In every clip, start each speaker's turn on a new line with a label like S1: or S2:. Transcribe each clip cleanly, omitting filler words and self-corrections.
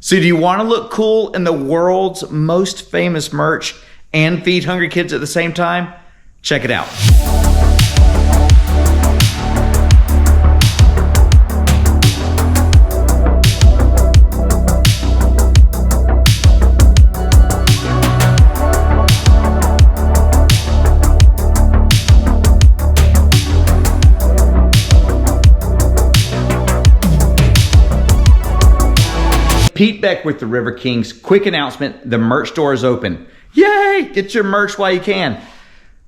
S1: So do you want to look cool in the world's most famous merch and feed hungry kids at the same time? Check it out. Pete Beck with the River Kings. Quick announcement, the merch store is open. Yay, get your merch while you can.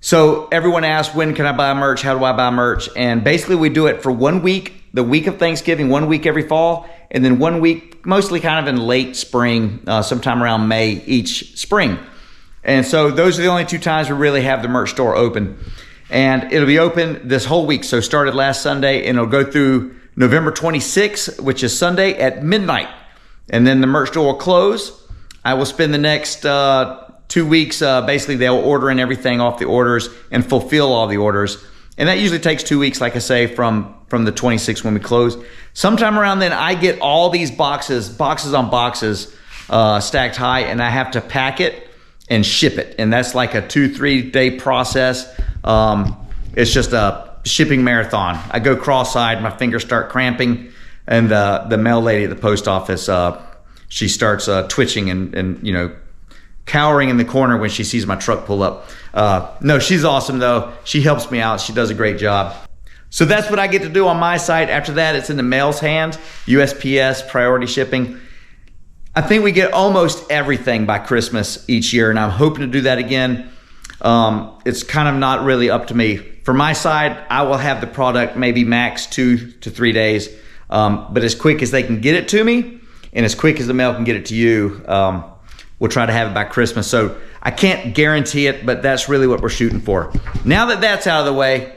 S1: So everyone asks, when can I buy merch? How do I buy merch? And basically we do it for 1 week, the week of Thanksgiving, 1 week every fall, and then 1 week, mostly kind of in late spring, sometime around May each spring. And so those are the only 2 times we really have the merch store open. And it'll be open this whole week. So started last Sunday and it'll go through November 26th, which is Sunday at midnight. And then the merch store will close. I will spend the next 2 weeks, basically they'll order in everything off the orders and fulfill all the orders. And that usually takes 2 weeks, like I say, from the 26th when we close. Sometime around then, I get all these boxes on boxes stacked high, and I have to pack it and ship it. And that's like a 2-3 day process. It's just a shipping marathon. I go cross-eyed, my fingers start cramping. And the mail lady at the post office, she starts twitching and you know, cowering in the corner when she sees my truck pull up. No, she's awesome though. She helps me out. She does a great job. So that's what I get to do on my side. After that, it's in the mail's hands, USPS, priority shipping. I think we get almost everything by Christmas each year, and I'm hoping to do that again. It's kind of not really up to me. For my side, I will have the product maybe max 2 to 3 days. But as quick as they can get it to me and as quick as the mail can get it to you, we'll try to have it by Christmas. So I can't guarantee it, but that's really what we're shooting for. Now that that's out of the way,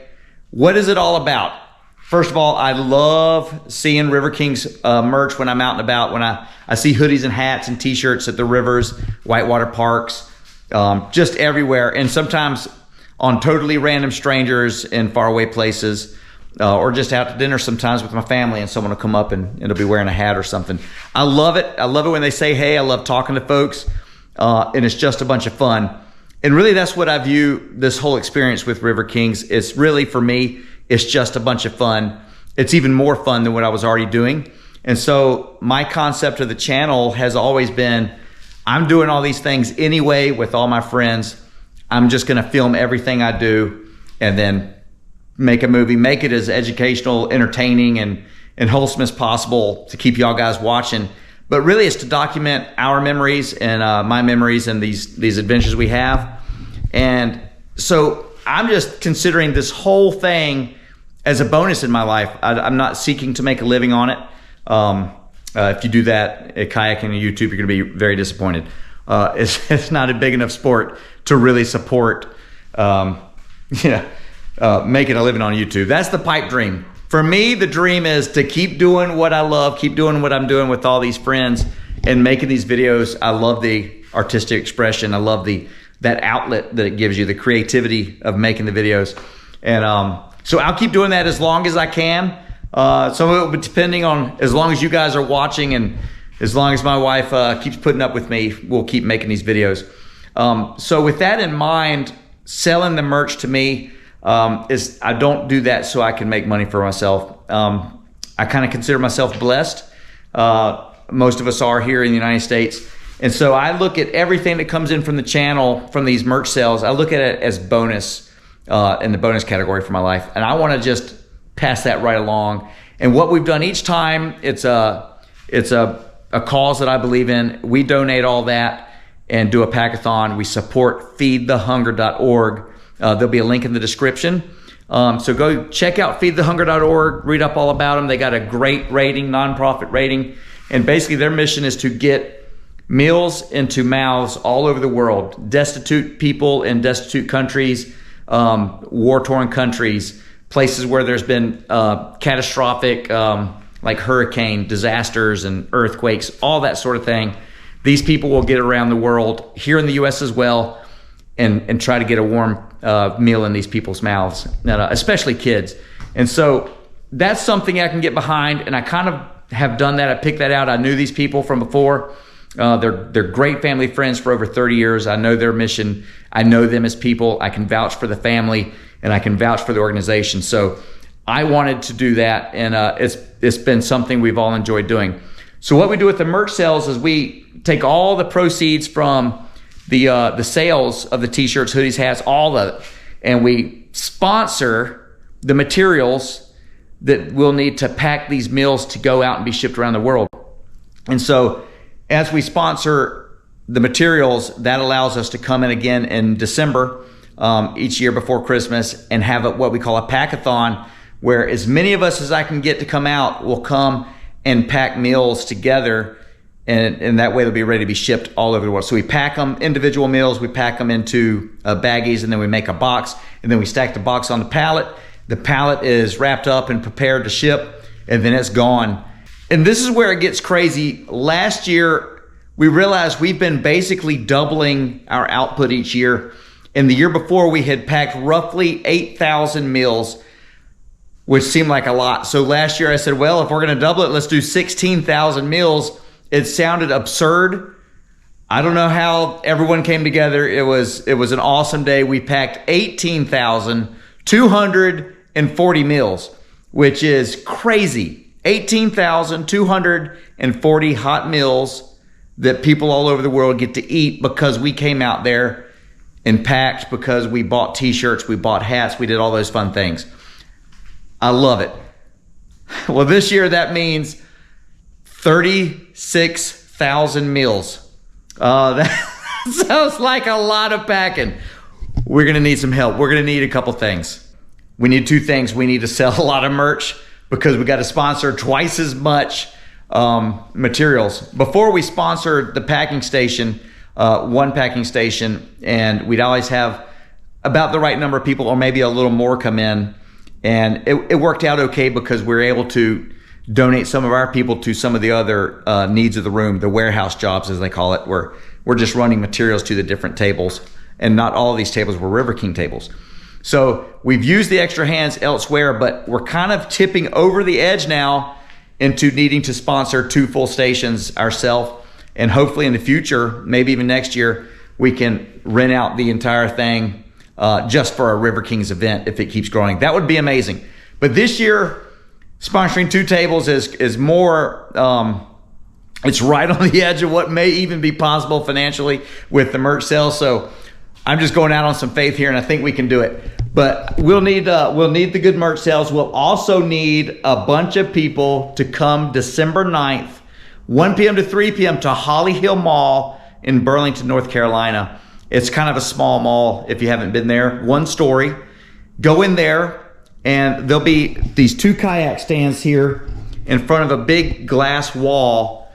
S1: what is it all about? First of all, I love seeing River Kings merch when I'm out and about, when I see hoodies and hats and t-shirts at the rivers, whitewater parks, just everywhere. And sometimes on totally random strangers in faraway places. Or just out to dinner sometimes with my family, and someone will come up and it'll be wearing a hat or something. I love it. I love it when they say, hey. I love talking to folks, and it's just a bunch of fun. And really that's what I view this whole experience with River Kings. It's really, for me, it's just a bunch of fun. It's even more fun than what I was already doing. And so my concept of the channel has always been, I'm doing all these things anyway with all my friends. I'm just gonna film everything I do and then make a movie, make it as educational, entertaining, and wholesome as possible to keep y'all guys watching. But really it's to document our memories and my memories and these adventures we have. And so I'm just considering this whole thing as a bonus in my life. I'm not seeking to make a living on it. If you do that at kayaking and YouTube, you're gonna be very disappointed. It's not a big enough sport to really support, making a living on YouTube. That's the pipe dream. For me, the dream is to keep doing what I love, keep doing what I'm doing with all these friends and making these videos. I love the artistic expression. I love that outlet that it gives you, the creativity of making the videos. And so I'll keep doing that as long as I can. Some of it will be depending on, as long as you guys are watching and as long as my wife keeps putting up with me, we'll keep making these videos. So with that in mind, selling the merch to me, I don't do that so I can make money for myself. I kind of consider myself blessed. Most of us are here in the United States. And so I look at everything that comes in from the channel, from these merch sales, I look at it as bonus, in the bonus category for my life. And I want to just pass that right along. And what we've done each time, it's a cause that I believe in. We donate all that and do a packathon. We support feedthehunger.org. There'll be a link in the description. So go check out feedthehunger.org, read up all about them. They got a great rating, nonprofit rating. And basically their mission is to get meals into mouths all over the world. Destitute people in destitute countries, war-torn countries, places where there's been catastrophic like hurricane disasters and earthquakes, all that sort of thing. These people will get around the world, here in the US as well, and try to get a warm meal in these people's mouths, especially kids. And so that's something I can get behind, and I kind of have done that. I picked that out. I knew these people from before. They're great family friends for over 30 years. I know their mission. I know them as people. I can vouch for the family, and I can vouch for the organization. So I wanted to do that, and it's been something we've all enjoyed doing. So what we do with the merch sales is we take all the proceeds from the sales of the t-shirts, hoodies, hats, all of it, and we sponsor the materials that we'll need to pack these meals to go out and be shipped around the world. And so as we sponsor the materials, that allows us to come in again in December each year before Christmas and have what we call a packathon, where as many of us as I can get to come out will come and pack meals together, and that way they'll be ready to be shipped all over the world. So we pack them, individual meals, we pack them into baggies, and then we make a box, and then we stack the box on the pallet. The pallet is wrapped up and prepared to ship, and then it's gone. And this is where it gets crazy. Last year, we realized we've been basically doubling our output each year. And the year before, we had packed roughly 8,000 meals, which seemed like a lot. So last year I said, well, if we're gonna double it, let's do 16,000 meals. It sounded absurd. I don't know how everyone came together. It was an awesome day. We packed 18,240 meals, which is crazy. 18,240 hot meals that people all over the world get to eat because we came out there and packed, because we bought t-shirts, we bought hats, we did all those fun things. I love it. Well, this year that means 36,000 meals. That sounds like a lot of packing. We're gonna need some help. We're gonna need a couple things. We need two things. We need to sell a lot of merch, because we got to sponsor twice as much materials. Before we sponsored the packing station, one packing station, and we'd always have about the right number of people, or maybe a little more, come in. And it worked out okay, because we were able to donate some of our people to some of the other needs of the room, the warehouse jobs, as they call it, where we're just running materials to the different tables. And not all of these tables were River King tables. So we've used the extra hands elsewhere, but we're kind of tipping over the edge now into needing to sponsor 2 full stations ourselves. And hopefully in the future, maybe even next year, we can rent out the entire thing just for a River Kings event if it keeps growing. That would be amazing. But this year, sponsoring 2 tables is more, it's right on the edge of what may even be possible financially with the merch sales. So I'm just going out on some faith here, and I think we can do it. But we'll need the good merch sales. We'll also need a bunch of people to come December 9th, 1 p.m. to 3 p.m. to Holly Hill Mall in Burlington, North Carolina. It's kind of a small mall if you haven't been there. 1 story. Go in there, and there'll be these 2 kayak stands here in front of a big glass wall.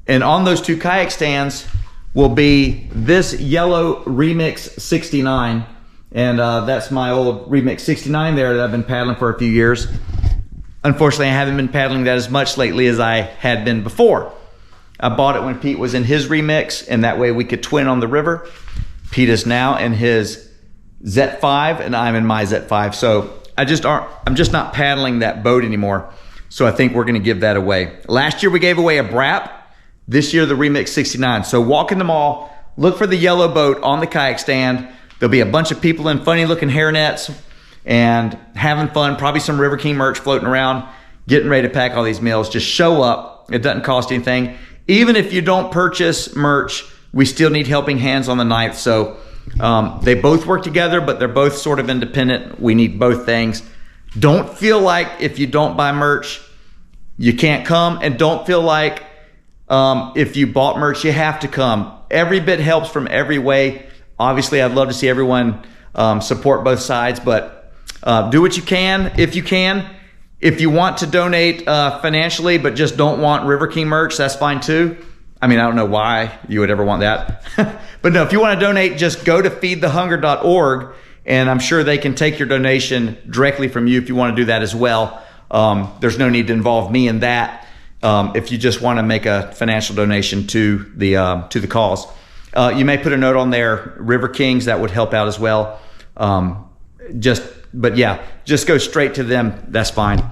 S1: And on those 2 kayak stands will be this yellow Remix 69. And that's my old Remix 69 there that I've been paddling for a few years. Unfortunately, I haven't been paddling that as much lately as I had been before. I bought it when Pete was in his Remix, and that way we could twin on the river. Pete is now in his Z5, and I'm in my Z5. So I'm just not paddling that boat anymore. So I think we're gonna give that away. Last year we gave away a Brap. This year the Remix 69. So walk in the mall, look for the yellow boat on the kayak stand. There'll be a bunch of people in funny looking hairnets and having fun, probably some River King merch floating around, getting ready to pack all these meals. Just show up. It doesn't cost anything. Even if you don't purchase merch, we still need helping hands on the 9th. So they both work together, but they're both sort of independent. We need both things. Don't feel like if you don't buy merch, you can't come, and don't feel like if you bought merch, you have to come. Every bit helps from every way. Obviously, I'd love to see everyone support both sides, but do what you can if you can. If you want to donate financially but just don't want River King merch, that's fine too. I mean, I don't know why you would ever want that. But no, if you want to donate, just go to feedthehunger.org, and I'm sure they can take your donation directly from you if you want to do that as well. There's no need to involve me in that if you just want to make a financial donation to the cause. You may put a note on there, River Kings, that would help out as well. But yeah, just go straight to them. That's fine.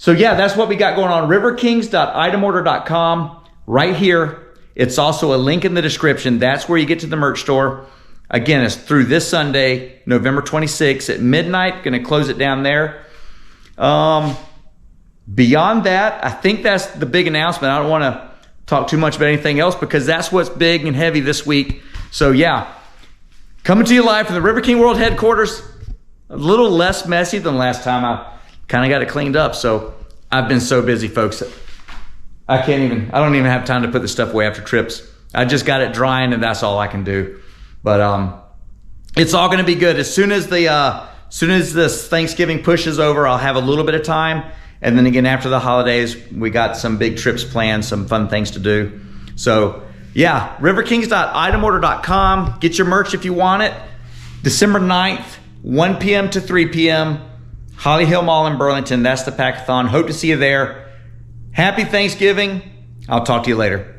S1: So yeah, that's what we got going on. riverkings.itemorder.com right here. It's also a link in the description. That's where you get to the merch store. Again, it's through this Sunday, November 26th at midnight. Going to close it down there. Beyond that, I think that's the big announcement. I don't want to talk too much about anything else because that's what's big and heavy this week. So yeah, coming to you live from the River King World headquarters. A little less messy than last time. I kind of got it cleaned up. So I've been so busy, folks. I don't even have time to put the stuff away after trips. I just got it drying and that's all I can do. But it's all going to be good. As soon as this Thanksgiving push is over, I'll have a little bit of time. And then again, after the holidays, we got some big trips planned, some fun things to do. So yeah, riverkings.itemorder.com. Get your merch if you want it. December 9th, 1 p.m. to 3 p.m. Holly Hill Mall in Burlington. That's the packathon. Hope to see you there. Happy Thanksgiving. I'll talk to you later.